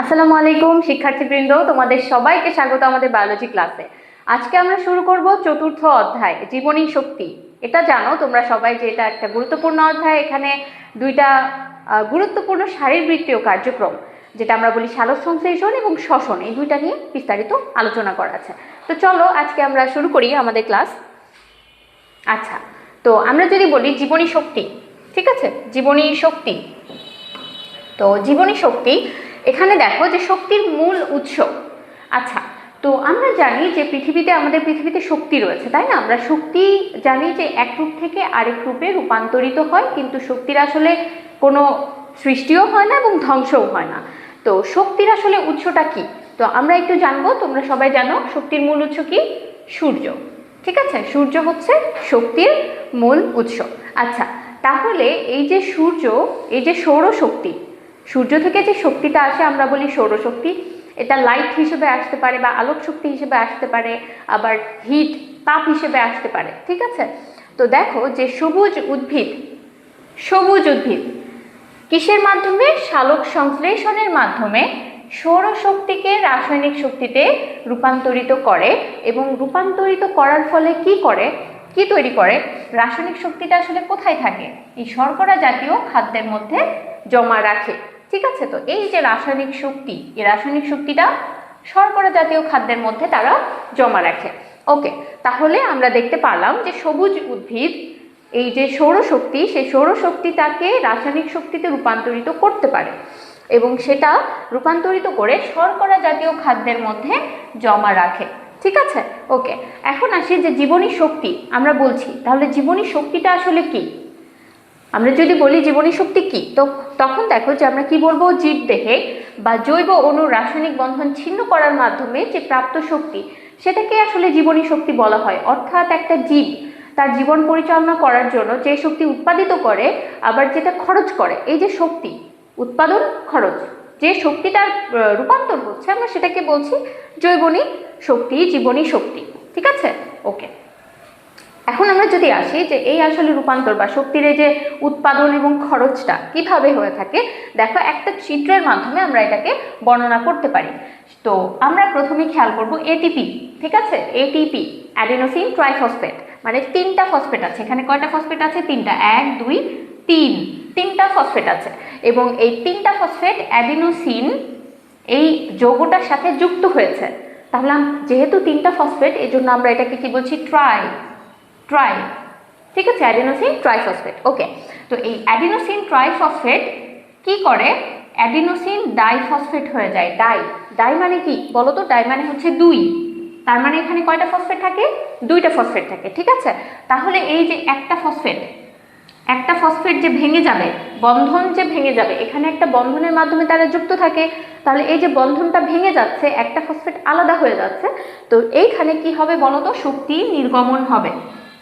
আসসালামু আলাইকুম শিক্ষার্থীবৃন্দ, তোমাদের সবাইকে স্বাগত আমাদের বায়োলজি ক্লাসে। আজকে আমরা শুরু করব চতুর্থ অধ্যায় জীবনী শক্তি। এটা জানো তোমরা সবাই যে এটা একটা গুরুত্বপূর্ণ অধ্যায়। এখানে দুইটা গুরুত্বপূর্ণ শারীরবৃত্তীয় কার্যক্রম, যেটা আমরা বলি সালোকসংশ্লেষণ এবং শ্বসন, এই দুইটা নিয়ে বিস্তারিত আলোচনা করা আছে। তো চলো আজকে আমরা শুরু করি আমাদের ক্লাস। আচ্ছা, তো আমরা যদি বলি জীবনী শক্তি, ঠিক আছে, জীবনী শক্তি। তো জীবনী শক্তি, এখানে দেখো যে শক্তির মূল উৎস। আচ্ছা, তো আমরা জানি যে আমাদের পৃথিবীতে শক্তি রয়েছে, তাই না? আমরা শক্তি জানি যে এক রূপ থেকে আরেক রূপে রূপান্তরিত হয়, কিন্তু শক্তির আসলে কোনো সৃষ্টিও হয় না এবং ধ্বংসও হয় না। তো শক্তির আসলে উৎসটা কি, তো আমরা একটু জানবো। তোমরা সবাই জানো শক্তির মূল উৎস কি? সূর্য, ঠিক আছে? সূর্য হচ্ছে শক্তির মূল উৎস। আচ্ছা, তাহলে এই যে সূর্য, এই যে সৌরশক্তি, সূর্য থেকে যে শক্তিটা আসে আমরা বলি সৌরশক্তি। এটা লাইট হিসেবে আসতে পারে বা আলোক শক্তি হিসেবে আসতে পারে, আবার হিট তাপ হিসেবে আসতে পারে, ঠিক আছে? তো দেখো যে সবুজ উদ্ভিদ কিসের মাধ্যমে? সালোক সংশ্লেষণের মাধ্যমে সৌরশক্তিকে রাসায়নিক শক্তিতে রূপান্তরিত করে, এবং রূপান্তরিত করার ফলে কি তৈরি করে? রাসায়নিক শক্তিটা আসলে কোথায় থাকে? এই শর্করা জাতীয় খাদ্যের মধ্যে জমা রাখে, ঠিক আছে? তো এই যে রাসায়নিক শক্তি, এই রাসায়নিক শক্তিটা শর্করা জাতীয় খাদ্যের মধ্যে তারা জমা রাখে। ওকে, তাহলে আমরা দেখতে পারলাম যে সবুজ উদ্ভিদ এই যে সৌরশক্তি, সেই সৌরশক্তি তাকে রাসায়নিক শক্তিতে রূপান্তরিত করতে পারে, এবং সেটা রূপান্তরিত করে শর্করা জাতীয় খাদ্যের মধ্যে জমা রাখে, ঠিক আছে? ওকে, এখন আসি যে জীবনী শক্তি আমরা বলছি, তাহলে জীবনী শক্তিটা আসলে কি? আমরা যদি বলি জীবনী শক্তি কি, তো তখন দেখো যে আমরা কি বলবো? জীবদেহে বা জৈব অণুর রাসায়নিক বন্ধন ছিন্ন করার মাধ্যমে যে প্রাপ্ত শক্তি, সেটাকে আসলে জীবনী শক্তি বলা হয়। অর্থাৎ একটা জীব তার জীবন পরিচালনা করার জন্য যে শক্তি উৎপাদিত করে, আবার যেটা খরচ করে, এই যে শক্তি উৎপাদন খরচ, যে শক্তিটার রূপান্তর হচ্ছে, আমরা সেটাকে বলছি জৈবনী শক্তি, জীবনী শক্তি, ঠিক আছে? ওকে, এখন আমরা যদি আসি যে এই আসলে রূপান্তর বা শক্তির এই যে উৎপাদন এবং খরচটা কিভাবে হয়ে থাকে, দেখো একটা চিত্রের মাধ্যমে আমরা এটাকে বর্ণনা করতে পারি। তো আমরা প্রথমে খেয়াল করব এটিপি, ঠিক আছে? এটিপি, অ্যাডিনোসিন ট্রাইফসফেট, মানে তিনটা ফসফেট আছে। এখানে কয়টা ফসফেট আছে? তিনটা, 1 2 3, তিনটা ফসফেট আছে। এবং এই তিনটা ফসফেট অ্যাডিনোসিন এই যৌগটার সাথে যুক্ত হয়েছে। তাহলে যেহেতু তিনটা ফসফেট, এই জন্য আমরা এটাকে কি বলছি? ট্রাই, ঠিক আছে? Adenosine triphosphate. ওকে, তো এই অ্যাডিনোসিন ট্রাইফসফেট কি করে? অ্যাডিনোসিন ডাইফসফেট হয়ে যায়। ডাই মানে কি বলো তো? ডাই মানে হচ্ছে 2, তার মানে এখানে কয়টা ফসফেট থাকে? 2টা ফসফেট থাকে, ঠিক আছে? তাহলে এই যে একটা ফসফেট যে ভেঙে যাবে, বন্ধন যে ভেঙে যাবে, এখানে একটা বন্ধনের মাধ্যমে তারা যুক্ত থাকে। তাহলে এই যে বন্ধনটা ভেঙে যাচ্ছে, একটা ফসফেট আলাদা হয়ে যাচ্ছে, তো এইখানে কি হবে বলো তো? শক্তি নির্গমন হবে,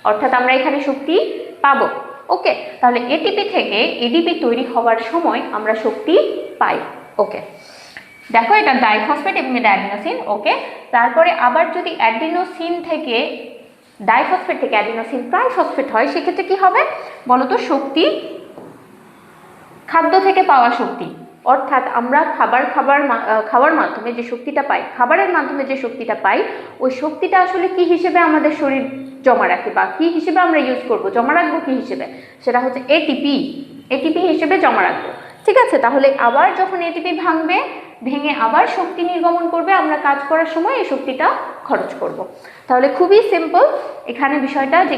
অর্থাৎ আমরা এখানে শক্তি পাবো। ওকে, তাহলে এটিপি থেকে এডিপি তৈরি হওয়ার সময় আমরা শক্তি পাই। ওকে, দেখো এটা ডাইফসফেট এবং এটা অ্যাডিনোসিন। ওকে, তারপরে আবার যদি অ্যাডিনোসিন থেকে ডাইফসফেট থেকে অ্যাডিনোসিন ট্রাইফসফেট হয়, সেক্ষেত্রে কি হবে বলো তো? শক্তি, খাদ্য থেকে পাওয়া শক্তি, অর্থাৎ আমরা খাওয়ার মাধ্যমে যে শক্তিটা পাই, খাবারের মাধ্যমে যে শক্তিটা পাই, ওই শক্তিটা আসলে কি হিসেবে আমাদের শরীর জমা রাখে, বা কি হিসেবে আমরা ইউজ করব, জমা রাখবো কি হিসেবে? সেটা হচ্ছে এটিপি হিসেবে জমা রাখবো, ঠিক আছে? তাহলে আবার যখন এটিপি ভেঙে আবার শক্তি নির্গমন করবে, আমরা কাজ করার সময় এই শক্তিটা খরচ করব। তাহলে খুবই সিম্পল এখানে বিষয়টা, যে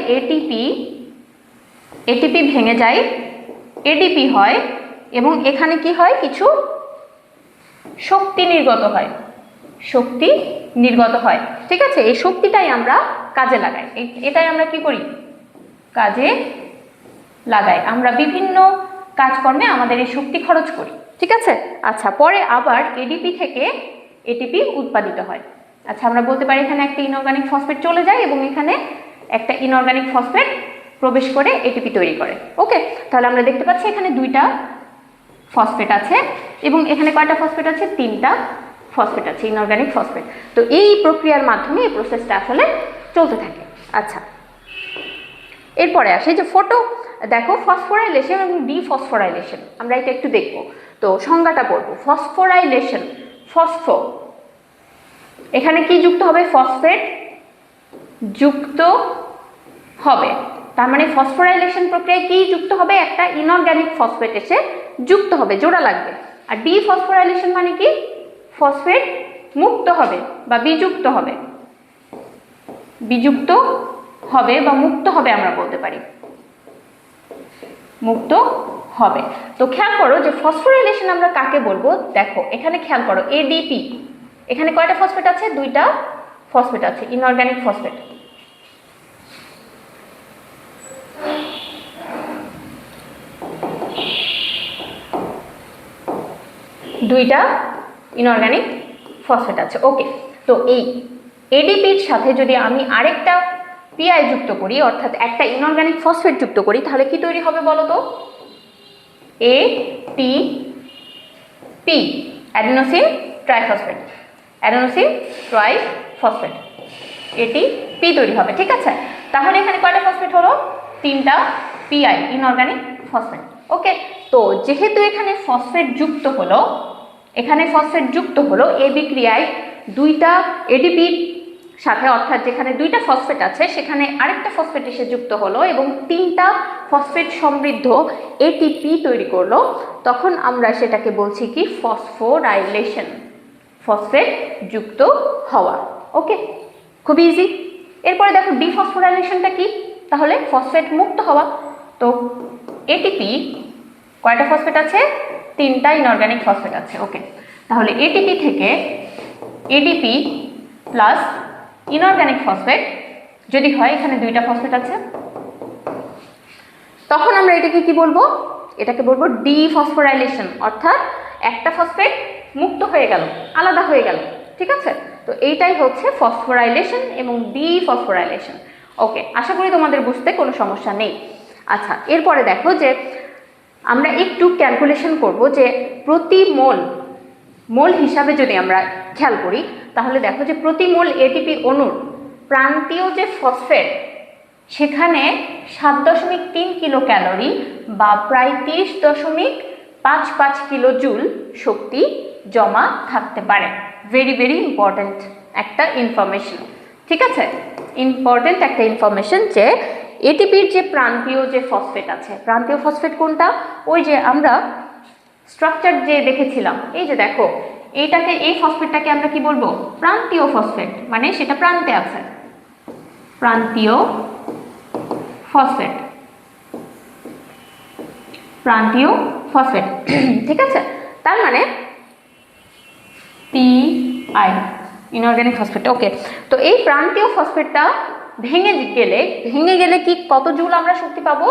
এটিপি ভেঙে যায়, এডিপি হয়, এবং এখানে কি হয়? কিছু শক্তি নির্গত হয়, ঠিক আছে? এই শক্তিটাই আমরা কাজে লাগাই, এটাই আমরা কি করি? কাজে লাগাই। আমরা বিভিন্ন কাজকর্মে আমাদের এই শক্তি খরচ করি, ঠিক আছে? আচ্ছা, পরে আবার এডিপি থেকে এটিপি উৎপাদিত হয়। আচ্ছা, আমরা বলতে পারি এখানে একটা ইনঅর্গানিক ফসফেট চলে যায়, এবং এখানে একটা ইনঅর্গানিক ফসফেট প্রবেশ করে এটিপি তৈরি করে। ওকে, তাহলে আমরা দেখতে পাচ্ছি এখানে 2টা ফসফেট আছে, এবং এখানে কয়টা ফসফেট আছে? 3টা ফসফেট আছে, ইনঅর্গানিক ফসফেট। তো এই প্রক্রিয়ার মাধ্যমে এই প্রসেসটা আসলে চলতে থাকে। আচ্ছা, এরপরে আসে যে দেখো ফসফোরাইলেশন এবং ডিফসফোরাইলেশন, আমরা এটা একটু দেখব। তো সংজ্ঞাটা পড়ব। ফসফো, এখানে কি যুক্ত হবে? ফসফেট যুক্ত হবে। তার মানে ফসফোরাইলেশন প্রক্রিয়ায় কি যুক্ত হবে? একটা ইনঅর্গানিক ফসফেট এসে যুক্ত হবে, জোড়া লাগবে। আর ডিফসফোরাইলেশন মানে কি? ফসফেট মুক্ত হবে বা বিযুক্ত হবে, বিযুক্ত হবে বা মুক্ত হবে আমরা বলতে পারি, মুক্ত হবে। তো খেয়াল করো যে ফসফোরাইলেশন আমরা কাকে বলবো। দেখো এখানে খেয়াল করো এডিপি, এখানে কয়টা ফসফেট আছে? দুইটা ফসফেট আছে, ইনঅর্গানিক ফসফেট। দুইটা ইনঅর্গানিক ফসফেট আছে। ওকে, তো এই এডিপির সাথে যদি আমি আরেকটা পিআই যুক্ত করি, অর্থাৎ একটা ইনঅর্গানিক ফসফেট যুক্ত করি, তাহলে কি তৈরি হবে বলো তো? ATP, adenosine triphosphate, adenosine triphosphate, ATP তৈরি হবে। ঠিক আছে, তাহলে এখানে কয়টা ফসফেট হলো? তিনটা পিআই, ইনঅর্গানিক ফসফেট। ওকে, তো যেহেতু এখানে ফসফেট যুক্ত হলো, এখানে ফসফেট যুক্ত হলো এই বিক্রিয়ায় দুইটা এডিপির সাথে, অর্থাৎ যেখানে দুইটা ফসফেট আছে সেখানে আরেকটা ফসফেট এসে যুক্ত হলো এবং তিনটা ফসফেট সমৃদ্ধ এটিপি তৈরি করলো, তখন আমরা সেটাকে বলছি কি? ফসফোরাইলেশন, ফসফেট যুক্ত হওয়া। ওকে, খুব ইজি। এরপরে দেখো ডিফসফোরাইলেশনটা কি? তাহলে ফসফেট মুক্ত হওয়া। তো এটিপি কয়টা ফসফেট আছে? তিনটা ইনঅর্গানিক ফসফেট আছে। ওকে, তাহলে এটিপি থেকে এডিপি প্লাস ইনঅর্গানিক ফসফেট যদি হয়, এখানে দুইটা ফসফেট আছে, তখন আমরা এটাকে কি বলবো? এটাকে বলবো ডিফসফোরাইলেশন, অর্থাৎ একটা ফসফেট মুক্ত হয়ে গেল, আলাদা হয়ে গেল। ঠিক আছে, তো এইটাই হচ্ছে ফসফোরাইলেশন এবং ডিফসফোরাইলেশন। ওকে, আশা করি তোমাদের বুঝতে কোনো সমস্যা নেই। আচ্ছা, এরপরে দেখো যে আমরা একটু ক্যালকুলেশন করব যে প্রতি মোল হিসাবে যদি আমরা খেয়াল করি, তাহলে দেখো যে প্রতি মোল এটিপি অণুর প্রান্তীয় যে ফসফেট, সেখানে 7.3 কিলো ক্যালোরি বা প্রায় 30.55 কিলো জুল শক্তি জমা থাকতে পারে। ভেরি ভেরি ইম্পর্ট্যান্ট একটা ইনফরমেশন। ঠিক আছে, ইম্পর্ট্যান্ট একটা ইনফরমেশন যে এটিপির যে প্রান্তীয় যে ফসফেট আছে, প্রান্তীয় ফসফেট কোনটা? ওই যে আমরা স্ট্রাকচার যে দেখেছিলাম, এই যে দেখো এইটাকে, এই ফসফেটটাকে আমরা কি বলবো? প্রান্তীয় ফসফেট, মানে সেটা প্রান্তে আছে, প্রান্তীয় ফসফেট, প্রান্তীয় ফসফেট। ঠিক আছে, তার মানে পিআই, ইনঅর্গানিক ফসফেট। ওকে, তো এই প্রান্তীয় ফসফেটটা ভেঙে গেলে কি কত জুল আমরা শক্তি পাবো?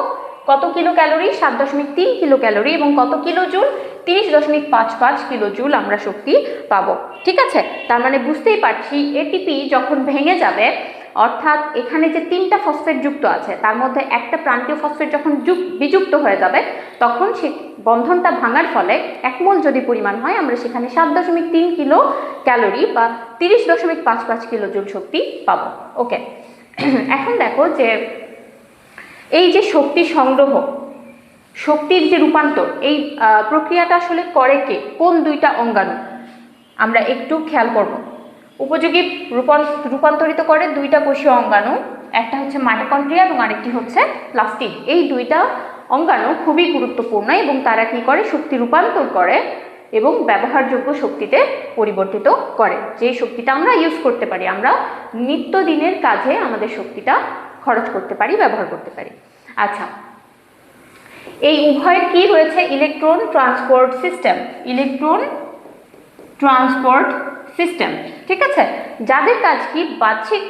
কত কিলো ক্যালোরি? 7.3 kilo calorie. এবং কত কিলো জুল? 30.55 কিলো জুল আমরা শক্তি পাবো। ঠিক আছে, তার মানে বুঝতেই পারছি এটিপি যখন ভেঙে যাবে, অর্থাৎ এখানে যে তিনটা ফসফেট যুক্ত আছে তার মধ্যে একটা প্রান্তীয় ফসফেট যখন বিযুক্ত হয়ে যাবে, তখন সে বন্ধনটা ভাঙার ফলে এক মোল যদি পরিমাণ হয়, আমরা সেখানে 7.3 কিলো ক্যালোরি বা 30.55 কিলো জুল শক্তি পাবো। ওকে, এখন দেখো যে এই যে শক্তি সংগ্রহ, শক্তির যে রূপান্তর, এই প্রক্রিয়াটা আসলে করে কে? কোন দুইটা অঙ্গাণু? আমরা একটু খেয়াল করব। উপযোগী রূপান্তরিত করে দুইটা কোষীয় অঙ্গাণু, একটা হচ্ছে মাইটোকন্ড্রিয়া এবং আরেকটি হচ্ছে প্লাস্টিড। এই দুইটা অঙ্গাণু খুবই গুরুত্বপূর্ণ এবং তারা কি করে? শক্তি রূপান্তর করে এবং ব্যবহারযোগ্য শক্তিতে পরিবর্তিত করে, যে শক্তিটা আমরা ইউজ করতে পারি, আমরা নিত্যদিনের কাজে আমাদের শক্তিটা খরচ করতে পারি, ব্যবহার করতে পারি। আচ্ছা, এই উভয়ের কি রয়েছে? Electron transport system, electron transport system. ঠিক আছে, যাদের কাজ কি? বাহ্যিক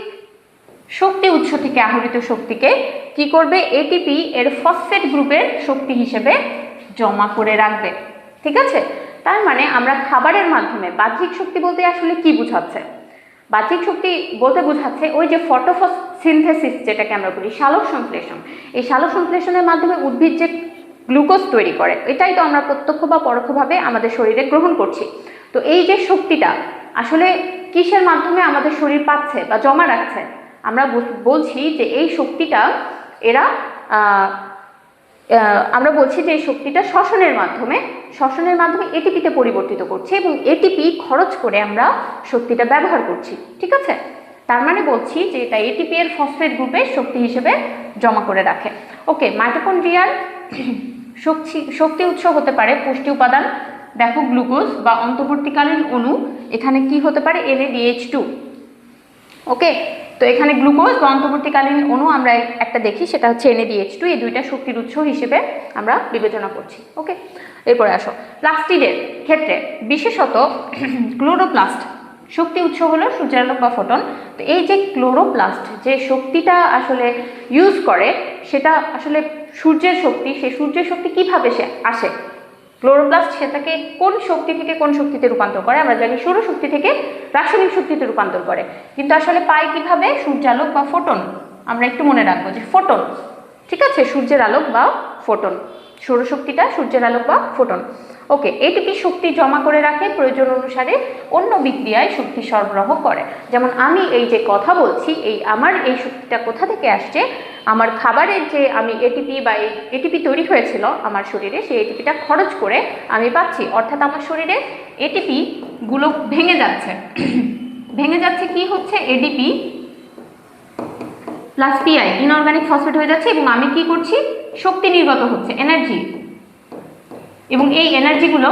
শক্তি উৎস থেকে আহরিত শক্তিকে কি করবে? এটিপি এর ফসফেট গ্রুপের শক্তি হিসেবে জমা করে রাখবে। ঠিক আছে, তার মানে আমরা খাবারের মাধ্যমে, বাহ্যিক শক্তি বলতে আসলে কি বোঝাচ্ছে? বাহ্যিক শক্তি বলতে বোঝাচ্ছে ওই যে ফটোসিনথেসিস যেটাকে আমরা বলি, সালোক সংশ্লেষণ। এই সালোক সংশ্লেষণের মাধ্যমে উদ্ভিদ যে গ্লুকোজ তৈরি করে, এটাই তো আমরা প্রত্যক্ষ বা পরোক্ষভাবে আমাদের শরীরে গ্রহণ করছি। তো এই যে শক্তিটা আসলে কিসের মাধ্যমে আমাদের শরীর পাচ্ছে বা জমা রাখছে? আমরা বলছি যে এই শক্তিটা এরা আমরা বলছি যে এই শক্তিটা শ্বসনের মাধ্যমে এটিপিতে পরিবর্তিত করছে এবং এটিপি খরচ করে আমরা শক্তিটা ব্যবহার করছি, ঠিক আছে। তার মানে বলছি যে এটা এটিপি এর ফসফেট গ্রুপে শক্তি হিসেবে জমা করে রাখে। ওকে, মাইটোকন্ড্রিয়ার শক্তি উৎস হতে পারে পুষ্টি উপাদান, দেখো গ্লুকোজ বা অন্তর্বর্তীকালীন অণু, এখানে কি হতে পারে NADH2। ওকে, তো এখানে গ্লুকোজ বা অন্তর্বর্তীকালীন অণু আমরা একটা দেখি, সেটা হচ্ছে NADH2, এই দুইটা শক্তির উৎস হিসেবে আমরা বিবেচনা করছি। ওকে, এরপরে আসো প্লাস্টিডের ক্ষেত্রে বিশেষত ক্লোরোপ্লাস্ট শক্তি উৎস হলো সূর্যের আলো বা ফোটন। তো এই যে ক্লোরোপ্লাস্ট যে শক্তিটা আসলে ইউজ করে সেটা আসলে সূর্যের শক্তি, সেই সূর্যের শক্তি কিভাবে আসে, ক্লোরোপ্লাস্ট সেটাকে কোন শক্তি থেকে কোন শক্তিতে রূপান্তর করে, আমরা জানি সৌরশক্তি থেকে রাসায়নিক শক্তিতে রূপান্তর করে, কিন্তু আসলে পাই কিভাবে, সূর্যালোক বা ফোটন। আমরা একটু মনে রাখবো যে ফোটন, ঠিক আছে, সূর্যের আলোক বা ফোটন, সৌরশক্তিটা সূর্যের আলোক বা ফোটন। ওকে, এটিপি শক্তি জমা করে রাখে, প্রয়োজন অনুসারে অন্য বিক্রিয়ায় শক্তি সরবরাহ করে। যেমন আমি এই যে কথা বলছি, আমার এই শক্তিটা কোথা থেকে আসছে, আমার খাবারের যে আমি এটিপি বা এই এটিপি তৈরি হয়েছিল আমার শরীরে, সেই এটিপিটা খরচ করে আমি পাচ্ছি, অর্থাৎ আমার শরীরে এটিপি গুলো ভেঙে যাচ্ছে ভেঙে যাচ্ছে, কি হচ্ছে, ADP plus PI inorganic phosphate হয়ে যাচ্ছে, এবং আমি কি করছি, শক্তি নির্গত হচ্ছে, এনার্জি, এবং এই এনার্জিগুলো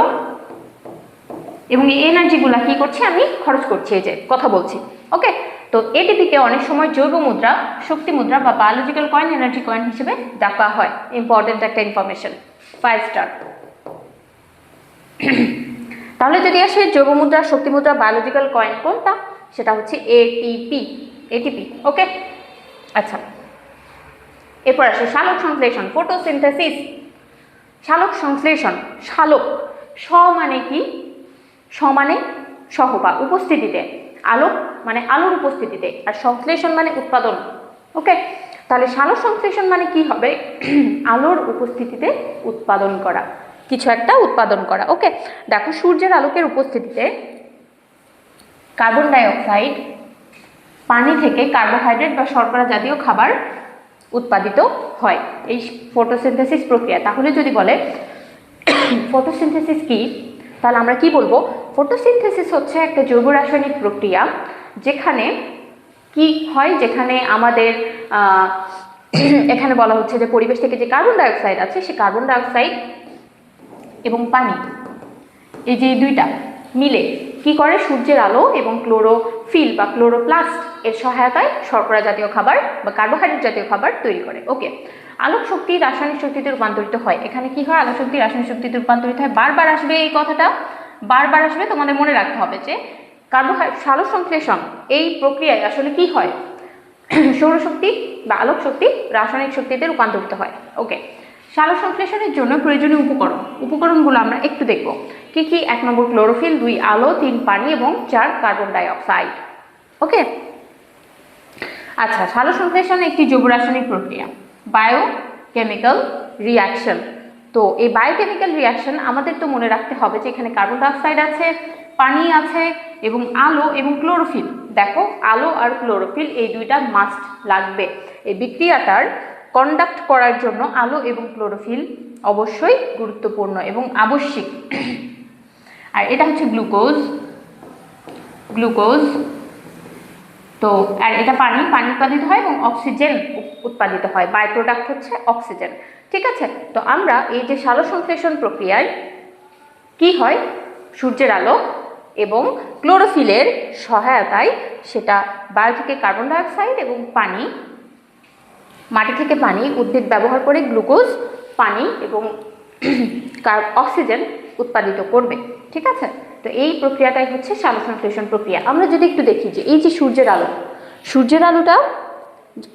কি করছি, আমি খরচ করছি, এই যে কথা বলছি। ওকে, তো এটিপিকে অনেক সময় জৈব মুদ্রা, শক্তি মুদ্রা বা বায়োলজিক্যাল কয়েন, এনার্জি কয়েন হিসেবে ডাকা হয়। ইম্পর্টেন্ট একটা ইনফরমেশন, 5 স্টার। তাহলে যদি আসে জৈব মুদ্রা, শক্তি মুদ্রা, বায়োলজিক্যাল কয়েন কোনটা, সেটা হচ্ছে এটিপি। ওকে, আচ্ছা, এরপর আসে সালোক সংশ্লেষণ, ফটোসিনথেসিস। সালোক সংশ্লেষণ, সালোক স মানে কি, স মানে সহ বা উপস্থিতিতে, আলোক মানে আলোর উপস্থিতিতে, আর সংশ্লেষণ মানে উৎপাদন। ওকে, তাহলে সালোক সংশ্লেষণ মানে কি হবে, আলোর উপস্থিতিতে উৎপাদন করা, কিছু একটা উৎপাদন করা। ওকে, দেখো সূর্যের আলোকের উপস্থিতিতে কার্বন ডাই অক্সাইড, পানি থেকে কার্বোহাইড্রেট বা শর্করা জাতীয় খাবার উৎপাদিত হয় এই ফটোসিনথেসিস প্রক্রিয়া। তাহলে যদি বলে ফটোসিনথেসিস কি, তাহলে আমরা কি বলবো, ফটোসিনথেসিস হচ্ছে একটা জৈব রাসায়নিক প্রক্রিয়া যেখানে কি হয়, যেখানে আমাদের এখানে বলা হচ্ছে যে পরিবেশ থেকে যে কার্বন ডাই অক্সাইড আছে, সে কার্বন ডাই অক্সাইড এবং পানি, এই যে দুইটা মিলে কি করে, সূর্যের আলো এবং ক্লোরোফিল বা ক্লোরোপ্লাস্ট এর সহায়তায় শর্করা জাতীয় খাবার বা কার্বোহাইড্রেট জাতীয় খাবার তৈরি করে। ওকে, আলোক শক্তি রাসায়নিক শক্তিতে রূপান্তরিত হয়, এখানে কি হয়, আলোক শক্তি রাসায়নিক শক্তিতে রূপান্তরিত হয়। বারবার আসবে এই কথাটা, বারবার আসবে, তোমাদের মনে রাখতে হবে যে সালোক সংশ্লেষণ এই প্রক্রিয়ায় আসলে কি হয়, সৌরশক্তি বা আলোক শক্তি রাসায়নিক শক্তিতে রূপান্তরিত হয়। ওকে, সালোক সংশ্লেষণের জন্য প্রয়োজনীয় উপকরণগুলো আমরা একটু দেখব। কি কি, 1 নম্বর ক্লোরোফিল, 2 আলো, 3 পানি এবং 4 কার্বন ডাই অক্সাইড। ওকে, আচ্ছা, সালোক সংশ্লেষণ একটি জৈব রাসায়নিক প্রক্রিয়া, বায়োকেমিক্যাল রিয়াকশন। তো এই বায়োকেমিক্যাল রিয়াকশন আমাদের তো মনে রাখতে হবে যে এখানে কার্বন ডাই অক্সাইড আছে, পানি আছে এবং আলো এবং ক্লোরোফিল। দেখো আলো আর ক্লোরোফিল এই দুইটা মাস্ট লাগবে এই বিক্রিয়াটার কন্ডাক্ট করার জন্য। আলো এবং ক্লোরোফিল অবশ্যই গুরুত্বপূর্ণ এবং আবশ্যিক। আর এটা হচ্ছে গ্লুকোজ, তো আর এটা পানি উৎপাদিত হয় এবং অক্সিজেন উৎপাদিত হয়, বাই প্রোডাক্ট হচ্ছে অক্সিজেন। ঠিক আছে, তো আমরা এই যে সালোক সংশ্লেষণ প্রক্রিয়ায় কি হয়, সূর্যের আলো এবং ক্লোরোফিলের সহায়তায় সেটা বায়ু থেকে কার্বন ডাই অক্সাইড এবং পানি, মাটি থেকে পানি, উদ্ভিদ ব্যবহার করে গ্লুকোজ, পানি এবং অক্সিজেন উৎপাদিত করবে। ঠিক আছে, তো এই প্রক্রিয়াটাই হচ্ছে সালোক সংশ্লেষণ প্রক্রিয়া। আমরা যদি একটু দেখি যে এই যে সূর্যের আলোটা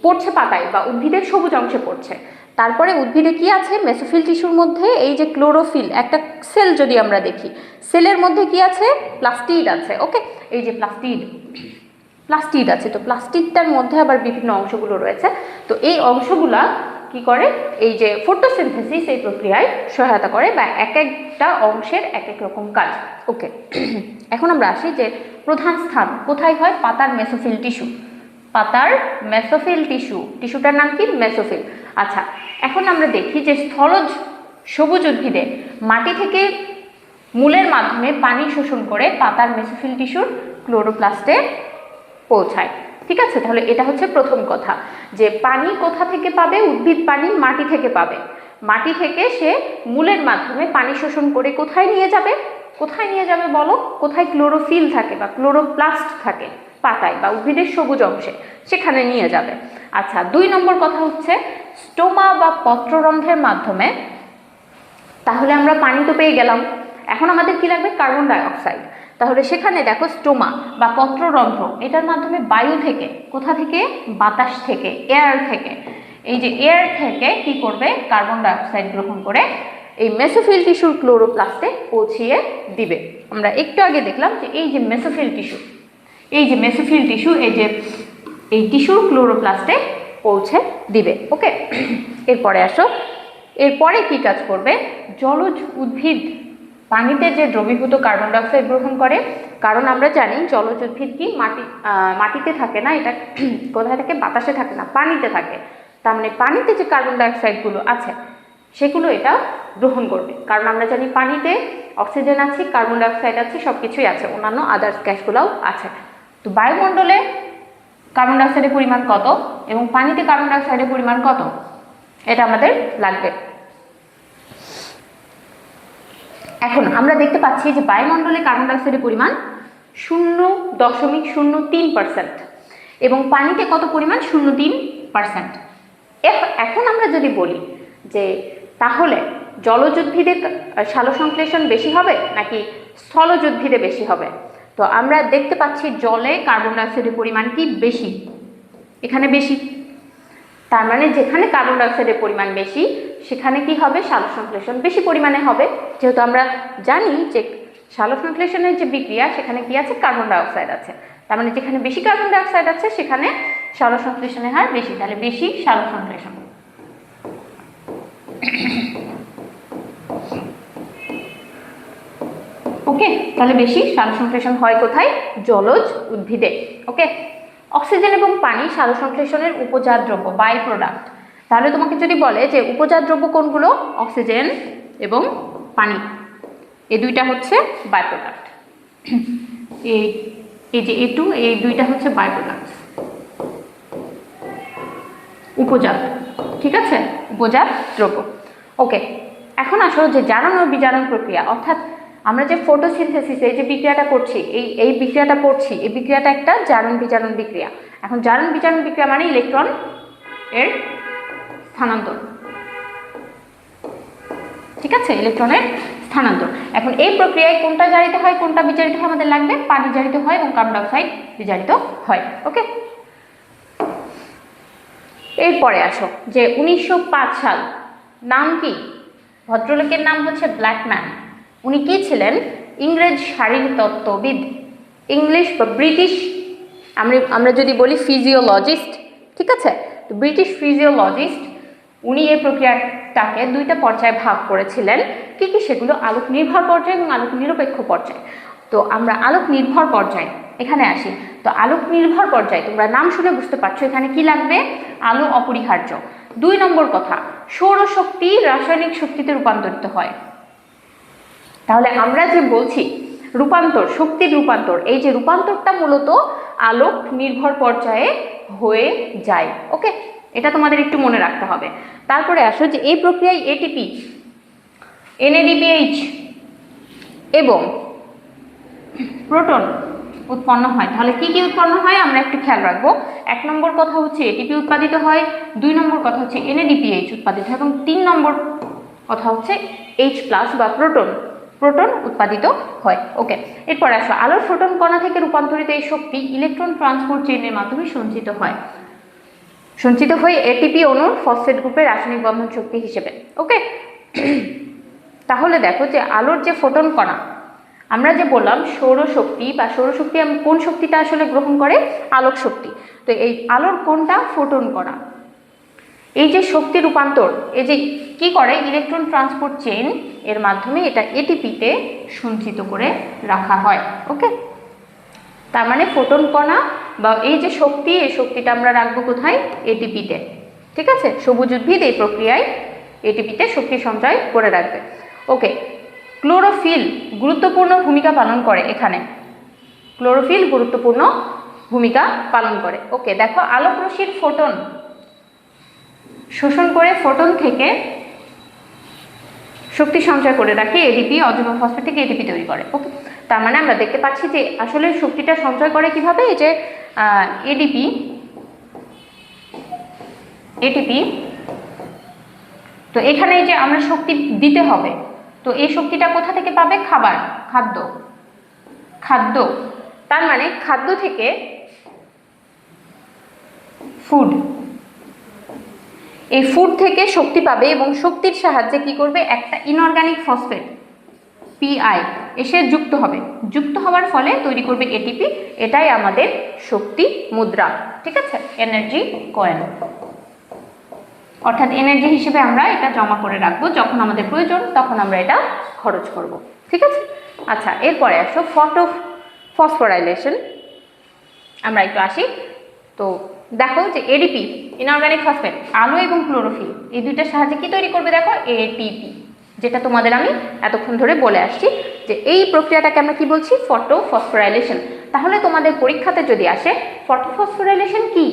পড়ছে পাতায় বা উদ্ভিদের সবুজ অংশে পড়ছে, তারপরে উদ্ভিদে কি আছে, মেসোফিল টিস্যুর মধ্যে এই যে ক্লোরোফিল, একটা সেল যদি আমরা দেখি, সেলের মধ্যে কি আছে, প্লাস্টিড আছে। ওকে, এই যে প্লাস্টিড আছে, তো প্লাস্টিডটার মধ্যে আবার বিভিন্ন অংশগুলো রয়েছে। তো এই অংশগুলা কি করে, এই যে ফটোসিনথেসিস এই প্রক্রিয়ায় সহায়তা করে, বা এক একটা অংশের এক এক রকম কাজ। ওকে, এখন আমরা আসি যে প্রধান স্থান কোথায় হয়, পাতার মেসোফিল টিস্যুটার নাম কি, মেসোফিল। আচ্ছা, এখন আমরা দেখি যে স্থলজ সবুজ উদ্ভিদে মাটি থেকে মূলের মাধ্যমে পানি শোষণ করে পাতার মেসোফিল টিস্যুর ক্লোরোপ্লাস্টে পৌঁছায়। ঠিক আছে, তাহলে এটা হচ্ছে প্রথম কথা, যে পানি কোথা থেকে পাবে? উদ্ভিদ পানি মাটি থেকে পাবে। মাটি থেকে সে মূলের মাধ্যমে পানি শোষণ করে কোথায় নিয়ে যাবে? কোথায় নিয়ে যাবে বলো? কোথায় ক্লোরোফিল থাকে বা ক্লোরোপ্লাস্ট থাকে পাতায় বা উদ্ভিদের সবুজ অংশে, সেখানে নিয়ে যাবে। আচ্ছা, 2 নম্বর কথা হচ্ছে স্টোমা বা পত্ররন্ধ্রের মাধ্যমে। তাহলে আমরা পানি তো পেয়ে গেলাম, এখন আমাদের কি লাগবে? Carbon dioxide. তাহলে সেখানে দেখো স্টোমা বা পত্ররন্ধ্র, এটার মাধ্যমে বায়ু থেকে, কোথা থেকে? বাতাস থেকে, এয়ার থেকে। এই যে এয়ার থেকে কি করবে? কার্বন ডাইঅক্সাইড গ্রহণ করে এই মেসোফিল টিস্যুর ক্লোরোপ্লাস্টে পৌঁছিয়ে দিবে। আমরা একটু আগে দেখলাম যে এই যে মেসোফিল টিস্যু, এই যে মেসোফিল টিস্যু, এই যে এই টিস্যুর ক্লোরোপ্লাস্টে পৌঁছে দিবে। ওকে, এরপরে আসো, এরপরে কি কাজ করবে? জলজ উদ্ভিদ পানিতে যে দ্রবীভূত কার্বন ডাইঅক্সাইড গ্রহণ করে, কারণ আমরা জানি জলজ উদ্ভিদ কি মাটিতে থাকে না, এটা কোথায় থাকে? বাতাসে থাকে না, পানিতে থাকে। তার মানে পানিতে যে কার্বন ডাইঅক্সাইডগুলো আছে সেগুলো এটা গ্রহণ করবে, কারণ আমরা জানি পানিতে অক্সিজেন আছে, কার্বন ডাইঅক্সাইড আছে, সব কিছুই আছে, অন্যান্য আদার্স গ্যাসগুলোও আছে। তো বায়ুমণ্ডলে কার্বন ডাইঅক্সাইডের পরিমাণ কত এবং পানিতে কার্বন ডাইঅক্সাইডের পরিমাণ কত, এটা আমাদের লাগবে। এখন আমরা দেখতে পাচ্ছি যে বায়ুমণ্ডলে কার্বন ডাইঅক্সাইডের পরিমাণ 0.03% এবং পানিতে কত পরিমাণ? 0.3%। এখন আমরা যদি বলি যে তাহলে জলজ উদ্ভিদে সালোকসংশ্লেষণ বেশি হবে নাকি স্থলজ উদ্ভিদে বেশি হবে, তো আমরা দেখতে পাচ্ছি জলে কার্বন ডাইঅক্সাইডের পরিমাণ কি? বেশি, এখানে বেশি। তার মানে যেখানে কার্বন ডাইঅক্সাইডের পরিমাণ বেশি সেখানে কি হবে? সালোকসংশ্লেষণ বেশি পরিমাণে হবে, যেহেতু আমরা জানি যে সালোকসংশ্লেষণের যে বিক্রিয়া সেখানে কি আছে? কার্বন ডাইঅক্সাইড আছে। তার মানে যেখানে বেশি কার্বন ডাইঅক্সাইড আছে সেখানে সালোকসংশ্লেষণের হার বেশি, তাহলে বেশি সালোকসংশ্লেষণ। ওকে, তাহলে বেশি সালোকসংশ্লেষণ হয় কোথায়? জলজ উদ্ভিদে। ওকে, অক্সিজেন এবং পানি সালোকসংশ্লেষণের উপজাত দ্রব্য, বাই প্রোডাক্ট। তাহলে তোমাকে যদি বলে যে উপজাত দ্রব্য কোনগুলো? অক্সিজেন এবং পানি, এই দুইটা হচ্ছে বাই প্রোডাক্ট। এই যে A2, এই দুইটা হচ্ছে বাই প্রোডাক্ট, উপজাত। ঠিক আছে, উপজাত দ্রব্য। ওকে, এখন আসো যে জারণ ও বিজারণ প্রক্রিয়া, অর্থাৎ আমরা যে ফটোসিনথেসিস এই যে বিক্রিয়াটা করছি, এই বিক্রিয়াটা করছি, এই বিক্রিয়াটা একটা জারণ বিজারণ বিক্রিয়া। এখন জারণ বিজারণ বিক্রিয়া মানে ইলেকট্রন এর স্থানান্তর। ঠিক আছে, ইলেকট্রনের স্থানান্তর। এখন এই প্রক্রিয়ায় কোনটা জারিত হয়, কোনটা বিজারিত হয় আমাদের লাগবে? পানি জারিত হয় এবং কার্বন ডাইঅক্সাইড বিজারিত হয়। ওকে, এরপরে আসো যে 1905 সাল, নাম কি? ভদ্রলোকের নাম হচ্ছে ব্ল্যাকম্যান। উনি কি ছিলেন? ইংরেজ শারীরতত্ত্ববিদ, ইংলিশ বা ব্রিটিশ, আমরা যদি বলি ফিজিওলজিস্ট। ঠিক আছে, তো ব্রিটিশ ফিজিওলজিস্ট। উনি এই প্রক্রিয়াটাকে 2টা পর্যায়ে ভাগ করেছিলেন। কি কি সেগুলো? আলোক নির্ভর পর্যায় এবং আলোক নিরপেক্ষ পর্যায়। তো আমরা আলোক নির্ভর পর্যায় এখানে আসি। তো আলোক নির্ভর পর্যায়ে তোমরা নাম শুনে বুঝতে পারছো এখানে কি লাগবে? আলো অপরিহার্য। 2 নম্বর কথা, সৌরশক্তি রাসায়নিক শক্তিতে রূপান্তরিত হয়। তাহলে আমরা যে বলছি রূপান্তর, শক্তির রূপান্তর, এই যে রূপান্তরটা মূলত আলোক নির্ভর পর্যায়ে হয়ে যায়। ওকে, এটা তোমাদের একটু মনে রাখতে হবে। তারপরে আসো যে এই প্রক্রিয়ায় এটিপি, NADPH এবং প্রোটন উৎপন্ন হয়। তাহলে কি কি উৎপন্ন হয় আমরা একটু খেয়াল রাখবো। 1 নম্বর কথা হচ্ছে এটিপি উৎপাদিত হয়, 2 নম্বর কথা হচ্ছে NADPH উৎপাদিত হয় এবং 3 নম্বর কথা হচ্ছে H+ বা প্রোটন উৎপাদিত হয়। ওকে, এরপর আসো আলোর ফোটন কণা থেকে রূপান্তরিত এই শক্তি ইলেকট্রন ট্রান্সপোর্ট চেইনের মাধ্যমে সঞ্চিত হয়ে এটিপি অণুর ফসফেট গ্রুপের রাসায়নিক বন্ধন শক্তি হিসেবে। ওকে, তাহলে দেখো যে আলোর যে ফোটন কণা, আমরা যে বললাম সৌরশক্তি বা সৌরশক্তি কোন শক্তিটা আসলে গ্রহণ করে? আলোক শক্তি। তো এই আলোর কোনটা? ফোটন কণা। এই যে শক্তি রূপান্তর, এই যে কি করে ইলেকট্রন ট্রান্সপোর্ট চেইন এর মাধ্যমে এটা এটিপিতে সঞ্চিত করে রাখা হয়। ওকে, তার মানে ফোটন কণা বা এই যে শক্তি, এই শক্তিটা আমরা রাখবো কোথায়? এটিপিতে। ঠিক আছে, সবুজ উদ্ভিদ এই প্রক্রিয়ায় এটিপিতে শক্তি সঞ্চয় করে রাখবে। ওকে, ক্লোরোফিল গুরুত্বপূর্ণ ভূমিকা পালন করে এখানে, ক্লোরোফিল গুরুত্বপূর্ণ ভূমিকা পালন করে। ওকে, দেখো আলোক রশ্মির ফোটন শোষণ করে ফোটন থেকে শক্তি সঞ্চয় করে রাখে এডিপি, অযৌগ ফসফেট থেকে এডিপি তৈরি করে। ওকে, তার মানে আমরা দেখতে পাচ্ছি যে আসলে শক্তিটা সঞ্চয় করে কিভাবে, এই যে এটিপি, তো এখানে যে আমরা শক্তি দিতে হবে, তো এই শক্তিটা কোথা থেকে পাবে, খাদ্য, তার মানে খাদ্য থেকে ফুড, এই ফুড থেকে শক্তি পাবে এবং শক্তির সাহায্যে কি করবে, একটা ইনঅর্গানিক ফসফেট পিআই এসে যুক্ত হওয়ার ফলে তৈরি করবে এটিপি, এটাই আমাদের শক্তি মুদ্রা। ঠিক আছে, এনার্জি কয়েন, অর্থাৎ এনার্জি হিসেবে আমরা এটা জমা করে রাখবো, যখন আমাদের প্রয়োজন তখন আমরা এটা খরচ করব। ঠিক আছে, আচ্ছা এরপরে আসো ফসফোরাইলেশন, আমরা একটু আসি। তো দেখো যে এডিপি, ইনঅর্গানিক ফসফেট, আলো এবং ক্লোরোফিল এই দুইটার সাহায্যে কি তৈরি করবে, দেখো এটিপি, যেটা তোমাদের আমি এতক্ষণ ধরে বলে আসছি যে এই প্রক্রিয়াটাকে আমরা কি বলছি, ফসফোরাইলেশন। তাহলে তোমাদের পরীক্ষাতে যদি আসে ফসফোরাইলেশন কি,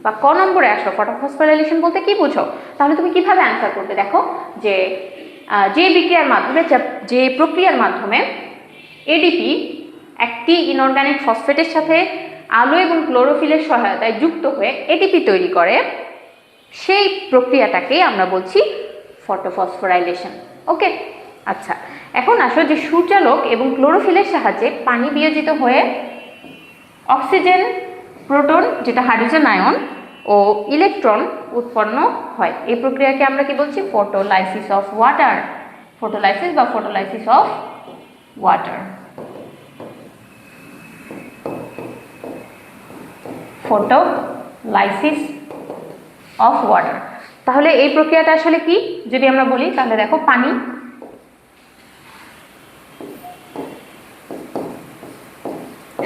বা ক নম্বরে আসো ফসফোরাইলেশন বলতে কি বুঝো, তাহলে তুমি কিভাবে অ্যান্সার করবে, দেখো যে যে প্রক্রিয়ার মাধ্যমে এডিপি একটি ইনঅর্গানিক ফসফেটের সাথে আলো এবং ক্লোরোফিলের সহায়তায় যুক্ত হয়ে এটিপি তৈরি করে, সেই প্রক্রিয়াটাকে আমরা বলছি ফসফোরাইলেশন। ওকে, আচ্ছা এখন আসো যে সূর্যালোক এবং ক্লোরোফিলের সাহায্যে পানি বিয়োজিত হয়ে অক্সিজেন, প্রোটন যেটা হাইড্রোজেন আয়ন ও ইলেকট্রন উৎপন্ন হয়, এই প্রক্রিয়াকে আমরা কি বলছি, photolysis of water, photolysis of water, photolysis of water. তাহলে এই প্রক্রিয়াটা আসলে কি যদি আমরা বলি, তাহলে দেখো পানি,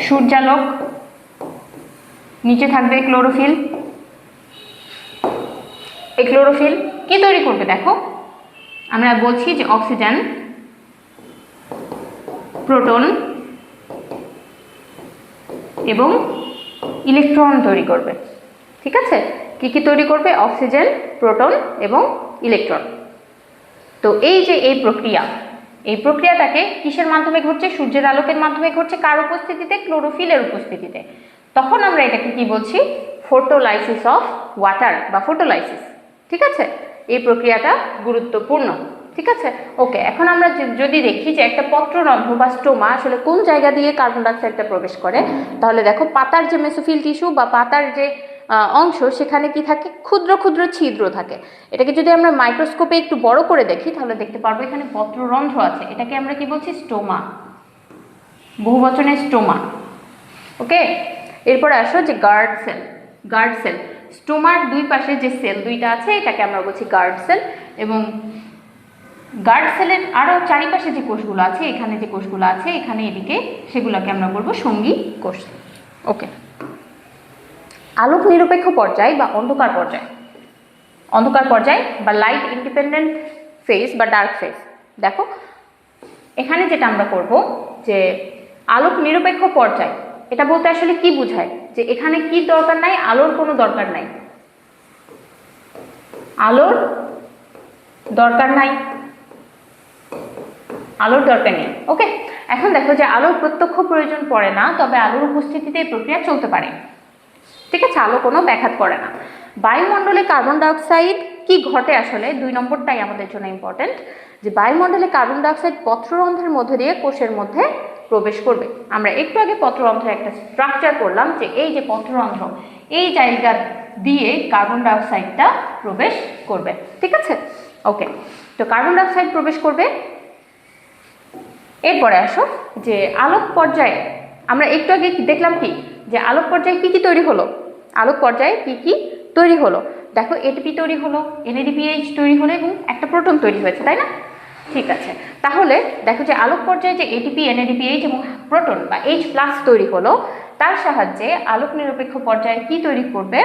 সূর্যালোক, নিচে থাকবে ক্লোরোফিল, এই ক্লোরোফিল কি তৈরি করবে, দেখো আমরা বলছি যে অক্সিজেন, প্রোটন এবং ইলেকট্রন তৈরি করবে। ঠিক আছে, কি তৈরি করবে, অক্সিজেন, প্রোটন এবং ইলেকট্রন। তো এই যে এই প্রক্রিয়াটাকে কিসের মাধ্যমে ঘটছে, সূর্যের আলোকের মাধ্যমে ঘটছে, কার উপস্থিতিতে, ক্লোরোফিলের উপস্থিতিতে। তখন আমরা এটাকে কি বলছি, ফটোলাইসিস অফ ওয়াটার বা ফটোলাইসিস। ঠিক আছে, এই প্রক্রিয়াটা গুরুত্বপূর্ণ। ঠিক আছে, ওকে, এখন আমরা যদি দেখি যে একটা পত্ররন্ধ্র বা স্টোমা আসলে কোন জায়গা দিয়ে কার্বন ডাইঅক্সাইডটা প্রবেশ করে, তাহলে দেখো পাতার যে মেসোফিল টিস্যু বা পাতার যে অংশ, সেখানে কি থাকে, ক্ষুদ্র ক্ষুদ্র ছিদ্র থাকে। এটাকে যদি আমরা মাইক্রোস্কোপে একটু বড় করে দেখি তাহলে দেখতে পারবো এখানে পত্ররন্ধ্র আছে, এটাকে আমরা কি বলছি, স্টোমা, বহুবচনে স্টোমা। ওকে, এরপরে আসো যে গার্ড সেল, স্টোমার দুই পাশে যে সেল দুইটা আছে এটাকে আমরা বলছি গার্ড সেল, এবং গার্ড সেলের আরও চারিপাশে যে কোষগুলো আছে, এখানে যে কোষগুলো আছে এখানে এদিকে, সেগুলোকে আমরা বলবো সঙ্গী কোষ। ওকে, আলোক নিরপেক্ষ পর্যায় বা অন্ধকার পর্যায় বা লাইট ইন্ডিপেন্ডেন্ট ফেজ বা ডার্ক ফেজ। দেখো এখানে যেটা আমরা করব যে আলোক নিরপেক্ষ পর্যায়, এটা বলতে আসলে কি বোঝায়, যে এখানে কি দরকার নাই, আলোর কোনো দরকার নাই, আলোর দরকার নেই। ওকে, এখন দেখো যে আলোর প্রত্যক্ষ প্রয়োজন পড়ে না, তবে আলোর উপস্থিতিতে এই প্রক্রিয়া চলতে পারে। ঠিক আছে, আলো কোনো ব্যাঘাত করে না। বায়ুমণ্ডলে কার্বন ডাইঅক্সাইড কি ঘটে, আসলে 2 নম্বরটাই আমাদের জন্য ইম্পর্টেন্ট, যে বায়ুমণ্ডলে কার্বন ডাইঅক্সাইড পত্ররন্ধ্রের মধ্যে দিয়ে কোষের মধ্যে প্রবেশ করবে। আমরা একটু আগে পত্ররন্ধ্রের একটা স্ট্রাকচার করলাম যে এই যে পত্ররন্ধ্র, এই জায়গা দিয়ে কার্বন ডাইঅক্সাইডটা প্রবেশ করবে। ঠিক আছে, ওকে, তো কার্বন ডাইঅক্সাইড প্রবেশ করবে। এরপরে আসো যে আলোক পর্যায়ে, আমরা একটু আগে দেখলাম কি যে আলোক পর্যায়ে কি তৈরি হলো, দেখো এটিপি তৈরি হলো, NADPH তৈরি হলো এবং একটা প্রোটন তৈরি হয়েছে, তাই না? ঠিক আছে, তাহলে দেখো যে আলোক পর্যায়ে যে ATP, NADPH এবং প্রোটন বা H+ তৈরি হলো, তার সাহায্যে আলোক নিরপেক্ষ পর্যায়ে কি তৈরি করবে,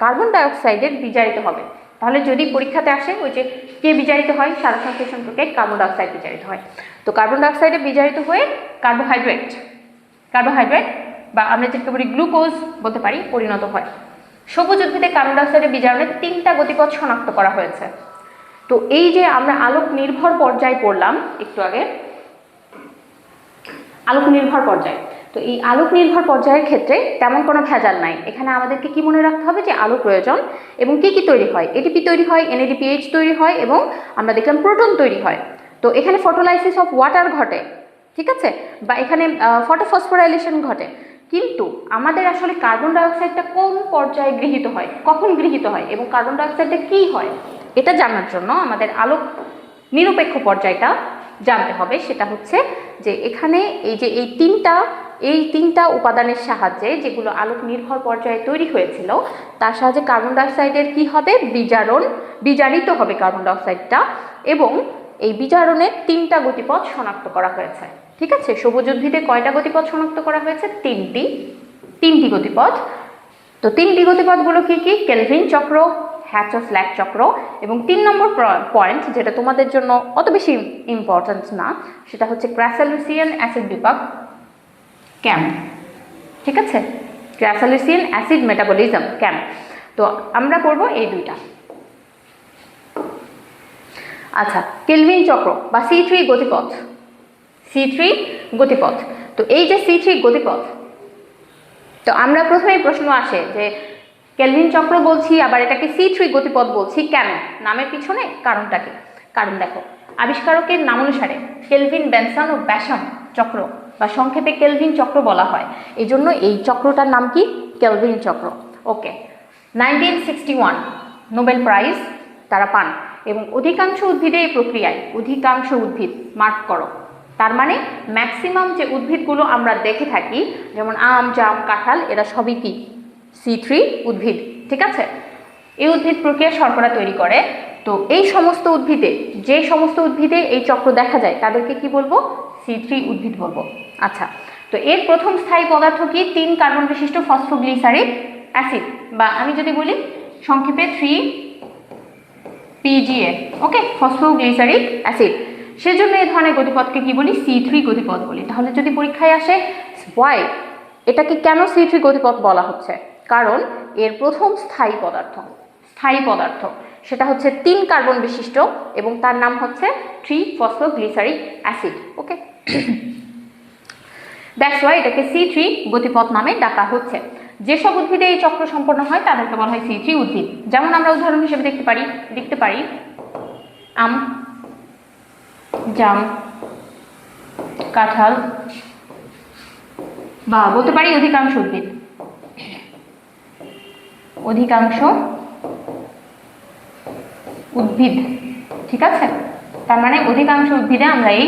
কার্বন ডাইঅক্সাইডের বিজারিত হবে। তাহলে যদি পরীক্ষাতে আসে ওই যে কে বিজারিত হয় সালোক সংশ্লেষণ প্রক্রিয়ায় কার্বন ডাইঅক্সাইড বিজারিত হয়, তো কার্বন ডাইঅক্সাইডে বিজারিত হয়ে কার্বোহাইড্রেট বা আমরা যেটাকে বলি গ্লুকোজ বলতে পারি পরিণত হয়। সবুজ উদ্ভিদে কার্বন ডাইঅক্সাইডের বিজারণের 3টা গতিপথ শনাক্ত করা হয়েছে। তো এই যে আমরা আলোক নির্ভর পর্যায় পড়লাম একটু আগে, আলোক নির্ভর পর্যায়, তো এই আলোক নির্ভর পর্যায়ের ক্ষেত্রে তেমন কোনো ভেজাল নাই। এখানে আমাদেরকে কি মনে রাখতে হবে যে আলো প্রয়োজন এবং কি কি তৈরি হয়, এটিপি তৈরি হয়, NADPH তৈরি হয় এবং আমরা দেখলাম প্রোটন তৈরি হয়। তো এখানে ফটোলাইসিস অফ ওয়াটার ঘটে, ঠিক আছে, বা এখানে ফটোফসফোরাইলেশন ঘটে। কিন্তু আমাদের আসলে কার্বন ডাইঅক্সাইডটা কোন পর্যায়ে গৃহীত হয়, কখন গৃহীত হয় এবং কার্বন ডাইঅক্সাইডটা কী হয় এটা জানার জন্য আমাদের আলোক নিরপেক্ষ পর্যায়টা জানতে হবে। সেটা হচ্ছে যে এখানে এই যে এই তিনটা উপাদানের সাহায্যে যেগুলো আলোক নির্ভর পর্যায়ে তৈরি হয়েছিল তার সাহায্যে কার্বন ডাইঅক্সাইডের কি হবে, বিজারিত হবে কার্বন ডাইঅক্সাইডটা, এবং এই বিজারণের 3টা গতিপথ শনাক্ত করা হয়েছে। ঠিক আছে, সবুজ উদ্ভিদে কয়টা গতিপথ শনাক্ত করা হয়েছে? তিনটি গতিপথ। তো 3টি গতিপথগুলো কি কি? কেলভিন চক্র, হ্যাচ-ও-স্ল্যাক চক্র এবং 3 নম্বর পয়েন্ট যেটা তোমাদের জন্য অত বেশি ইম্পর্টেন্ট না, সেটা হচ্ছে ক্র্যাসালুসিয়ান অ্যাসিড বিপাক ক্যাম। ঠিক আছে, ক্র্যাসালুসিয়ান অ্যাসিড মেটাবলিজম ক্যাম। তো আমরা করব এই দুইটা। আচ্ছা, কেলভিন চক্র বা C3 গতিপথ। তো এই যে C3 গতিপথ, তো আমরা প্রথমেই প্রশ্ন আসে যে কেলভিন চক্র বলছি আবার এটাকে C3 গতিপথ বলছি কেন, নামের পিছনে কারণটা কি? কারণ দেখো, আবিষ্কারকের নাম অনুসারে কেলভিন, বেনসন ও ব্যাসাম চক্র বা সংক্ষেপে কেলভিন চক্র বলা হয়, এই জন্য এই চক্রটার নাম কি? কেলভিন চক্র। ওকে, 1961 নোবেল প্রাইজ তারা পান এবং অধিকাংশ উদ্ভিদে এই প্রক্রিয়ায়, অধিকাংশ উদ্ভিদ মার্ক করো, তার মানে ম্যাক্সিমাম যে উদ্ভিদগুলো আমরা দেখে থাকি যেমন আম, জাম, কাঁঠাল, এরা সবই কি? C3 উদ্ভিদ। ঠিক আছে, এই উদ্ভিদ প্রক্রিয়া শর্করা তৈরি করে। তো এই সমস্ত উদ্ভিদে, যে সমস্ত উদ্ভিদে এই চক্র দেখা যায় তাদেরকে কি বলবো? C3 উদ্ভিদ বলবো। আচ্ছা, তো এর প্রথম স্থায়ী পদার্থ কি? 3 কার্বন বিশিষ্ট ফসফোগ্লিসারিক অ্যাসিড, বা আমি যদি বলি সংক্ষেপে 3PGA। ওকে, ফসফোগ্লিসারিক অ্যাসিড। সেজন্য এই ধরনের গতিপথকে কি বলি? C3 গতিপথ বলি। তাহলে যদি পরীক্ষায় আসে ওয়াই, এটাকে কেন C3 গতিপথ বলা হচ্ছে? কারণ এর প্রথম স্থায়ী পদার্থ সেটা হচ্ছে 3 কার্বন বিশিষ্ট এবং তার নাম হচ্ছে 3-ফসফোগ্লিসারিক অ্যাসিড। ওকে, দ্যাটস ওয়াই এটাকে C3 গতিপথ নামে ডাকা হচ্ছে। যেসব উদ্ভিদে এই চক্র সম্পন্ন হয় তাদেরকে বলা হয় C3 উদ্ভিদ। যেমন আমরা উদাহরণ হিসেবে দেখতে পারি আম, জাম, কাঁঠাল, বা বলতে পারি অধিকাংশ উদ্ভিদ। ঠিক আছে, তার মানে অধিকাংশ উদ্ভিদে আমরা এই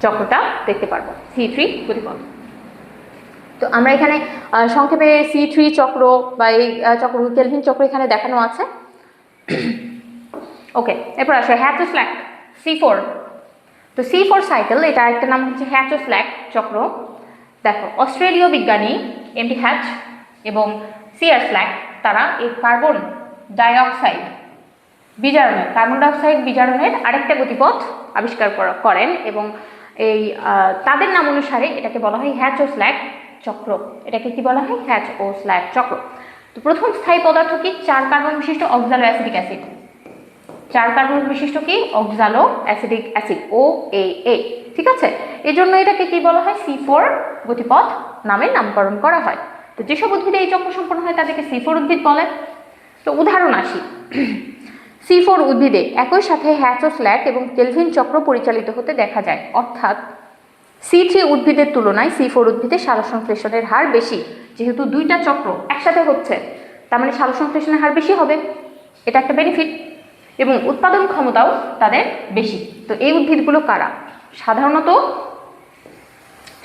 চক্রটা দেখতে পারবো, C3 গতিপথ। তো আমরা এখানে সংক্ষেপে C3 চক্র বা এই চক্র কেলভিন চক্র এখানে দেখানো আছে। ওকে, এরপর আসে হ্যাচ-ও-স্ল্যাক C4। তো C4 সাইকেল, এটা একটা নাম হচ্ছে হ্যাচ-ও-স্ল্যাক চক্র। দেখো, অস্ট্রেলীয় বিজ্ঞানী এমডি হ্যাচ এবং সিআর স্ল্যাক তারা এই কার্বন ডাইঅক্সাইড বিজারণের আরেকটা গতিপথ আবিষ্কার করেন এবং এই তাদের নাম অনুসারে এটাকে বলা হয় হ্যাচ-ও-স্ল্যাক চক্র। এটাকে কি বলা হয়? হ্যাচ-ও-স্ল্যাক চক্র। তো প্রথম স্থায়ী পদার্থ কি? 4 কার্বন বিশিষ্ট অক্সালো অ্যাসিডিক অ্যাসিড। 4 কার্বন বিশিষ্ট কি? অক্সালো অ্যাসিডিক অ্যাসিড, OAA। ঠিক আছে, এজন্য এটাকে কি বলা হয়? C4 গতিপথ নামে নামকরণ করা হয়। তো যেসব উদ্ভিদে এই চক্র সম্পন্ন হয় তাদেরকে C4 উদ্ভিদ বলে। তো উদাহরণ আসি, C4 উদ্ভিদে একই সাথে হ্যাচ-ও-স্ল্যাক এবং কেলভিন চক্র পরিচালিত হতে দেখা যায়, অর্থাৎ C3 উদ্ভিদের তুলনায় C4 উদ্ভিদে সালোকসংশ্লেষণের হার বেশি। যেহেতু 2টা চক্র একসাথে হচ্ছে তার মানে সালোকসংশ্লেষণের হার বেশি হবে, এটা একটা বেনিফিট, এবং উৎপাদন ক্ষমতাও তাদের বেশি। তো এই উদ্ভিদগুলো কারা?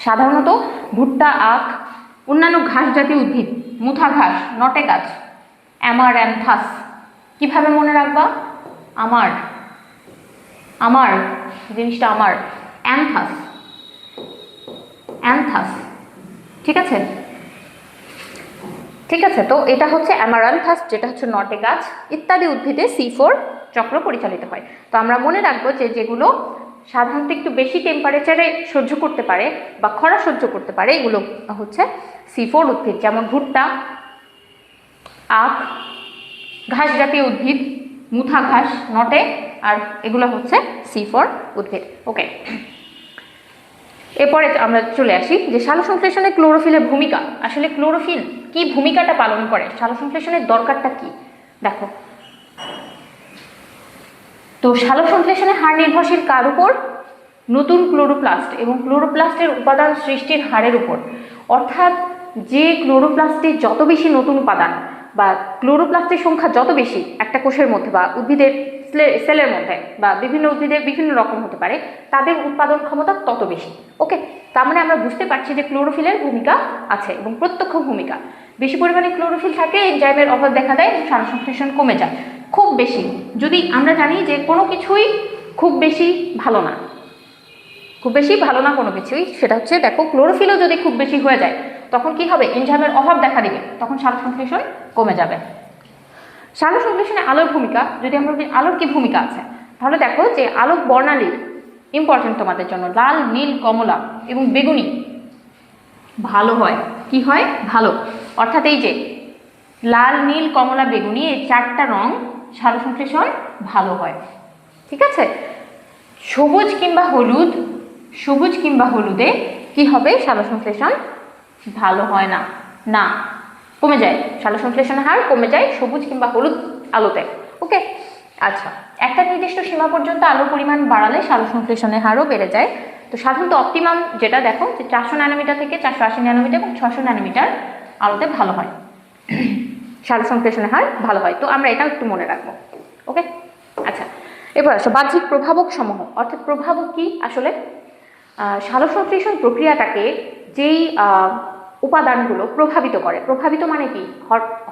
সাধারণত ভুট্টা, আখ, অন্যান্য ঘাস জাতীয় উদ্ভিদ, মুথা ঘাস, নটে গাছ, অ্যামারান্থাস। কিভাবে মনে রাখবা? আমার জিনিসটা আমার, অ্যান্থাস। ঠিক আছে, ঠিক আছে, তো এটা হচ্ছে অ্যামারান্থাস, যেটা হচ্ছে নটে গাছ ইত্যাদি উদ্ভিদে C4 চক্র পরিচালিত হয়। তো আমরা মনে রাখবো যে যেগুলো সাধারণত একটু বেশি টেম্পারেচারে সহ্য করতে পারে বা খরা সহ্য করতে পারে, এগুলো হচ্ছে C4 উদ্ভিদ, যেমন ভুট্টা, আখ, ঘাস জাতীয় উদ্ভিদ, মুথা ঘাস নটে, আর এগুলো হচ্ছে C4 উদ্ভিদ। ওকে, এরপরে আমরা চলে আসি যে সালোকসংশ্লেষণে ক্লোরোফিলের ভূমিকা। আসলে ক্লোরোফিল কি ভূমিকাটা পালন করে, সালোকসংশ্লেষণের দরকারটা কি দেখো। তো সালোকসংশ্লেষণের হার নির্ভরশীল কার উপর? নতুন ক্লোরোপ্লাস্ট এবং ক্লোরোপ্লাস্টের উপাদান সৃষ্টির হারের উপর। অর্থাৎ যে ক্লোরোপ্লাস্টের যত বেশি নতুন উপাদান বা ক্লোরোপ্লাস্টের সংখ্যা যত বেশি একটা কোষের মধ্যে বা উদ্ভিদের সেলের মধ্যে বা বিভিন্ন উদ্ভিদের বিভিন্ন রকম হতে পারে, তাদের উৎপাদন ক্ষমতা তত বেশি। ওকে, তার মানে আমরা বুঝতে পারছি যে ক্লোরোফিলের ভূমিকা আছে এবং প্রত্যক্ষ ভূমিকা। বেশি পরিমাণে ক্লোরোফিল থাকে, এনজাইমের অভাব দেখা দেয় এবং সালোকসংশ্লেষণ কমে যায়। খুব বেশি, যদি আমরা জানি যে কোনো কিছুই খুব বেশি ভালো না, খুব বেশি ভালো না কোনো কিছুই, সেটা হচ্ছে দেখো ক্লোরোফিলও যদি খুব বেশি হয়ে যায় তখন কি হবে? এনজাইমের অভাব দেখা দিবে, তখন সালোকসংশ্লেষণ কমে যাবে। সালোকসংশ্লেষণে আলোর ভূমিকা, যদি আমরা বলি আলোর কি ভূমিকা আছে, তাহলে দেখো যে আলোক বর্ণালী ইম্পর্টেন্ট তোমাদের জন্য। লাল, নীল, কমলা এবং বেগুনি ভালো হয়। কি হয়? ভালো। অর্থাৎ এই যে লাল, নীল, কমলা, বেগুনি, এই চারটা রং সালোকসংশ্লেষণ ভালো হয়। ঠিক আছে, সবুজ কিংবা হলুদ, সবুজ কিংবা হলুদে কি হবে? সালোকসংশ্লেষণ ভালো হয় না, না কমে যায়, সালোকসংশ্লেষণের হার কমে যায় সবুজ কিংবা হলুদ আলোতে। ওকে, আচ্ছা, একটা নির্দিষ্ট সীমা পর্যন্ত আলোর পরিমাণ বাড়ালে সালোকসংশ্লেষণের হারও বেড়ে যায়। তো সাধারণত অপটিমাম যেটা দেখো যে 400 ন্যানোমিটার থেকে 480 ন্যানোমিটার এবং 600 ন্যানোমিটার আলোতে ভালো হয়, সালোকসংশ্লেষণের হার ভালো হয়। তো আমরা এটাও একটু মনে রাখবো। ওকে, আচ্ছা, এবার আসো বাহ্যিক প্রভাবক সমূহ। অর্থাৎ প্রভাবক কি? আসলে সালোকসংশ্লেষণ প্রক্রিয়াটাকে যেই উপাদানগুলো প্রভাবিত করে, প্রভাবিত মানে কি?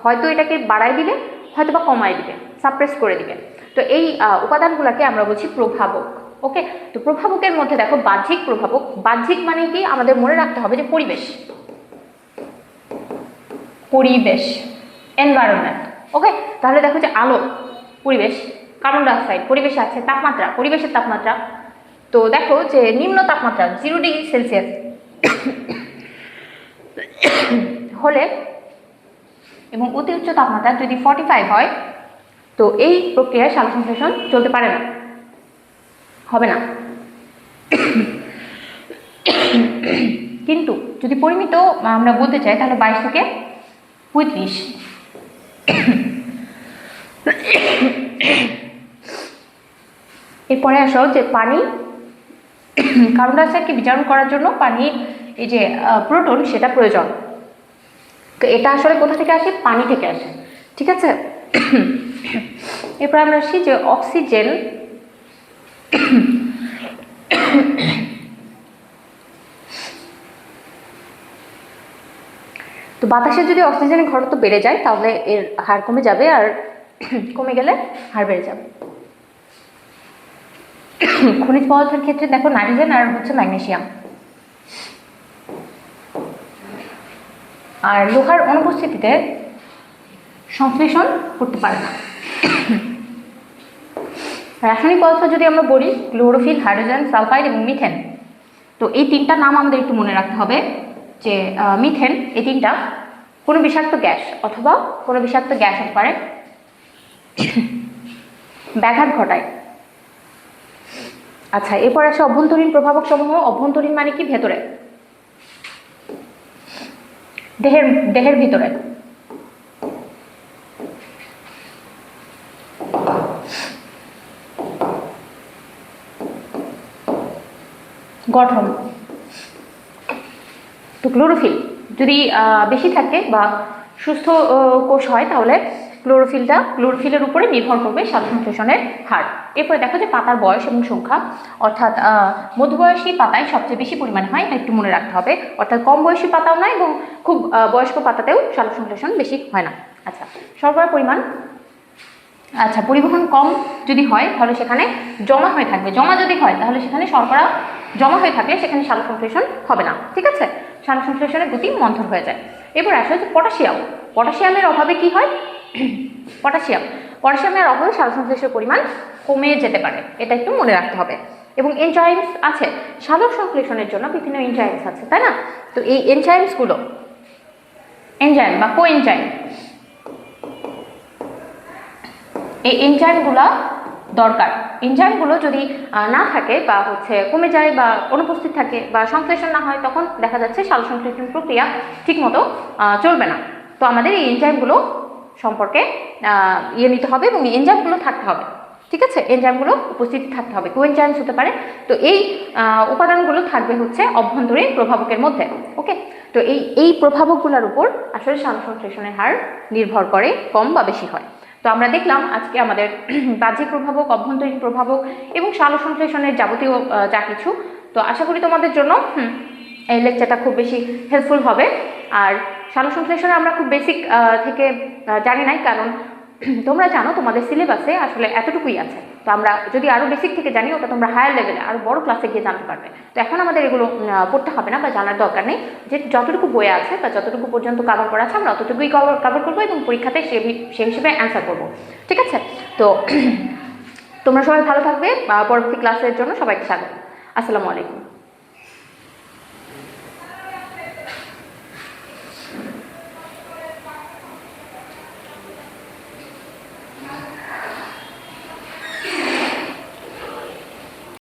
হয়তো এটাকে বাড়ায় দিবে, হয়তো বা কমায় দিবে, সাপ্রেস করে দিবে। তো এই উপাদানগুলোকে আমরা বলছি প্রভাবক। ওকে, তো প্রভাবকের মধ্যে দেখো বাহ্যিক প্রভাবক। বাহ্যিক মানে কি? আমাদের মনে রাখতে হবে যে পরিবেশ, পরিবেশ, এনভায়রনমেন্ট। ওকে, তাহলে দেখো যে আলো পরিবেশ, কার্বন ডাইঅক্সাইড পরিবেশে আছে, তাপমাত্রা পরিবেশের তাপমাত্রা। তো দেখো যে নিম্ন তাপমাত্রা 0 ডিগ্রি সেলসিয়াস হলে এবং অতি উচ্চ তাপমাত্রা যদি 45 হয়, তো এই প্রক্রিয়ায় সালোকসংশ্লেষণ চলতে পারে না, হবে না। কিন্তু যদি পরিমিত আমরা বলতে চাই তাহলে 22 থেকে 35। এরপরে আসো যে পানি, কার্বন ডাইঅক্সাইডকে বিজারণ করার জন্য পানির এই যে প্রোটন সেটা প্রয়োজন। তো এটা আসলে কোথা থেকে আসে? পানি থেকে আসে। ঠিক আছে, এরপর আমরা আসি যে অক্সিজেন। তো বাতাসে যদি অক্সিজেনের ঘনত্ব বেড়ে যায় তাহলে এর হার কমে যাবে, আর কমে গেলে হার বেড়ে যাবে। খনিজ পদার্থের ক্ষেত্রে দেখো নাইট্রোজেন আর হচ্ছে ম্যাগনেসিয়াম। আর লোহার অনুপস্থিতিতে সংশ্লেষণ করতে পারে না। রাসায়নিক পদার্থ যদি আমরা বলি ক্লোরোফিল, হাইড্রোজেন, সালফাইড এবং মিথেন। তো এই তিনটা নাম আমাদের একটু মনে রাখতে হবে যে মিথেন, এই তিনটা কোনো বিষাক্ত গ্যাস অথবা কোনো বিষাক্ত গ্যাস হতে পারে, ব্যাঘাত ঘটায়। আচ্ছা, এরপর আসে অভ্যন্তরীণ প্রভাবক সমূহ। অভ্যন্তরীণ মানে কি? ভেতরে, দেহের ভিতরে। গঠন। তো ক্লোরোফিল যদি বেশি থাকে বা সুস্থ কোষ হয় তাহলে ক্লোরোফিলের উপরে নির্ভর করবে সালোকসংশ্লেষণের হার। এরপরে দেখো যে পাতার বয়স এবং সংখ্যা। অর্থাৎ মধ্যবয়সী পাতায় সবচেয়ে বেশি পরিমাণে হয়, এটা একটু মনে রাখতে হবে। অর্থাৎ কম বয়সী পাতাও নয় এবং খুব বয়স্ক পাতাতেও সালোকসংশ্লেষণ বেশি হয় না। আচ্ছা, শর্করার পরিমাণ। আচ্ছা, পরিবহন কম যদি হয় তাহলে সেখানে জমা হয়ে থাকবে, জমা যদি হয় তাহলে সেখানে শর্করা জমা হয়ে থাকলে সেখানে সালোকসংশ্লেষণ হবে না। ঠিক আছে, সালোকসংশ্লেষণের গতি মন্থর হয়ে যায়। এরপর আসলে যে পটাশিয়াম। পটাশিয়ামের অভাবে কি হয়? পটাশিয়ামের অভাবে সালোকসংশ্লেষের পরিমাণ কমে যেতে পারে, এটা একটু মনে রাখতে হবে। এবং এনজাইমস আছে সালোক সংশ্লেষণের জন্য, বিভিন্ন এনজাইমস আছে, তাই না? তো এই এনজাইমসগুলো, এনজাইম বা কোএনজাইম, এই এনজাইমগুলো দরকার। এনজাইমগুলো যদি না থাকে বা কমে যায় বা অনুপস্থিত থাকে বা সংশ্লেষণ না হয়, তখন দেখা যাচ্ছে সালোকসংশ্লেষণ প্রক্রিয়া ঠিকমতো চলবে না। তো আমাদের এই এনজাইমগুলো সম্পর্কে নিতে হবে এবং এই এনজাইমগুলো থাকতে হবে, ঠিক আছে? এনজাইমগুলো উপস্থিতি থাকতে হবে, কোএনজাইমস হতে পারে। তো এই উপাদানগুলো থাকবে অভ্যন্তরীণ প্রভাবকের মধ্যে। ওকে, তো এই প্রভাবকগুলোর উপর আসলে সালোকসংশ্লেষণের হার নির্ভর করে, কম বা বেশি হয়। তো আমরা দেখলাম আজকে আমাদের বাহ্যিক প্রভাবক, অভ্যন্তরীণ প্রভাবক এবং সালোকসংশ্লেষণের যাবতীয় যা কিছু। তো আশা করি তোমাদের জন্য এই লেকচারটা খুব বেশি হেল্পফুল হবে। আর সালোকসংশ্লেষণে আমরা খুব বেসিক থেকে জানি নাই, কারণ তোমরা জানো তোমাদের সিলেবাসে আসলে এতটুকুই আছে। তো আমরা যদি আরও বেসিক থেকে জানি, ওটা তোমরা হায়ার লেভেলে আরও বড় ক্লাসে গিয়ে জানতে পারবে। তো এখন আমাদের এগুলো পড়তে হবে না বা জানার দরকার নেই, যে যতটুকু বইয়ে আছে বা যতটুকু পর্যন্ত কভার করা আছে আমরা অতটুকুই কভার করবো এবং পরীক্ষাতে সে হিসেবে অ্যান্সার করবো, ঠিক আছে? তো তোমরা সবাই ভালো থাকবে, পরবর্তী ক্লাসের জন্য সবাইকে স্বাগত। আসসালামু আলাইকুম।